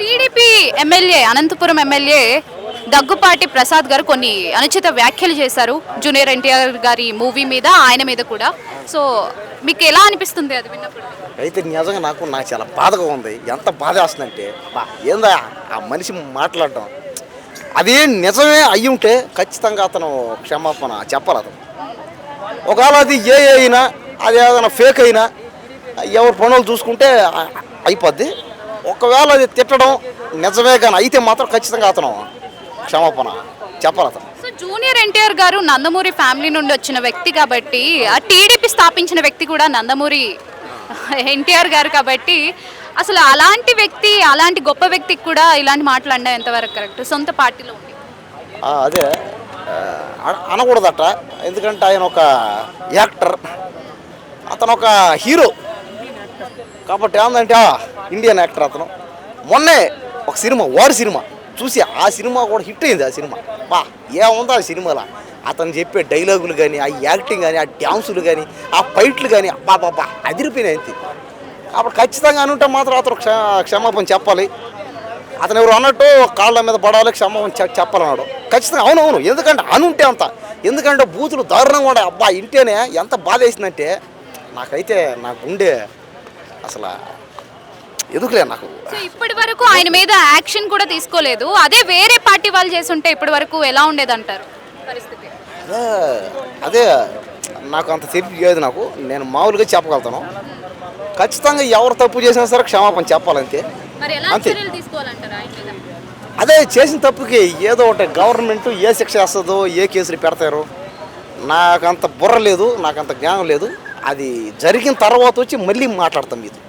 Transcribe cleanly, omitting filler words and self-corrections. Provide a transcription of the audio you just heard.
TDP MLA Anantapuram MLA Daggupati Prasad గారు కొన్ని అనుచిత వ్యాఖ్యలు చేశారు జూనియర్ ఎన్టీఆర్ గారి మూవీ మీద ఆయన మీద కూడా. సో మీకు ఎలా అనిపిస్తుంది అది విన్నప్పుడు? అయితే నిజంగా నాకు చాలా బాధగా ఉంది. ఎంత బాధ వేస్తుందంటే ఏందా ఆ మనిషి మాట్లాడడం, అది నిజమే అయ్యి ఉంటే ఖచ్చితంగా అతను క్షమాపణ చెప్పాలి. అతను ఒకవేళ అది అయినా అది ఏదైనా ఫేక్ అయినా ఎవరి పనులు చూసుకుంటే అయిపోద్ది. ఒకవేళ అది తిట్టడం నిజమే కానీ అయితే మాత్రం ఖచ్చితంగా అతను క్షమాపణ చెప్పాలి. అతను సో జూనియర్ ఎన్టీఆర్ గారు నందమూరి ఫ్యామిలీ నుండి వచ్చిన వ్యక్తి కాబట్టి, ఆ టీడీపీ స్థాపించిన వ్యక్తి కూడా నందమూరి ఎన్టీఆర్ గారు కాబట్టి, అసలు అలాంటి వ్యక్తి, అలాంటి గొప్ప వ్యక్తికి కూడా ఇలాంటి మాట్లాడడం ఎంతవరకు కరెక్ట్? సొంత పార్టీలో ఉంది అదే అనకూడదట. ఎందుకంటే ఆయన ఒక యాక్టర్, అతను ఒక హీరో కాబట్టి ఏంటంటే ఇండియన్ యాక్టర్. అతను మొన్నే ఒక సినిమా వారి సినిమా చూసి ఆ సినిమా కూడా హిట్ అయింది. ఆ సినిమా ఏముందో ఆ సినిమాలో అతను చెప్పే డైలాగులు కానీ, ఆ యాక్టింగ్ కానీ, ఆ డ్యాన్సులు కానీ, ఆ ఫైట్లు కానీ బాబా అదిరిపోయినాయి అంతే. కాబట్టి ఖచ్చితంగా అనుంటే మాత్రం అతను క్షమాపణ చెప్పాలి. అతను ఎవరు అన్నట్టు కాళ్ళ మీద పడాలి, క్షమాపణ చెప్పాలన్నాడు. ఖచ్చితంగా అవునవును. ఎందుకంటే అనుంటే అంత, ఎందుకంటే బూతులు దారుణంగా ఉండే. ఇంటేనే ఎంత బాధ వేసిందంటే నాకైతే నా గుండె అసలు ఎదుగులే నాకు. ఇప్పటి వరకు ఆయన మీద యాక్షన్ కూడా తీసుకోలేదు. అదే వేరే పార్టీ వాళ్ళు చేస్తుంటే ఇప్పటి వరకు ఎలా ఉండేది అంటారు పరిస్థితి? అదే నాకు అంత తెలివి లేదు. నేను మామూలుగా చెప్పగలుగుతాను. ఖచ్చితంగా ఎవరు తప్పు చేసినా సరే క్షమాపణ చెప్పాలంతే. అంతే. అదే చేసిన తప్పుకి ఏదో ఒకటి గవర్నమెంట్ ఏ శిక్ష వేస్తుందో, ఏ కేసులు పెడతారో నాకు అంత బుర్ర లేదు, నాకు అంత జ్ఞానం లేదు. అది జరిగిన తర్వాత వచ్చి మళ్ళీ మాట్లాడతాం. ఇది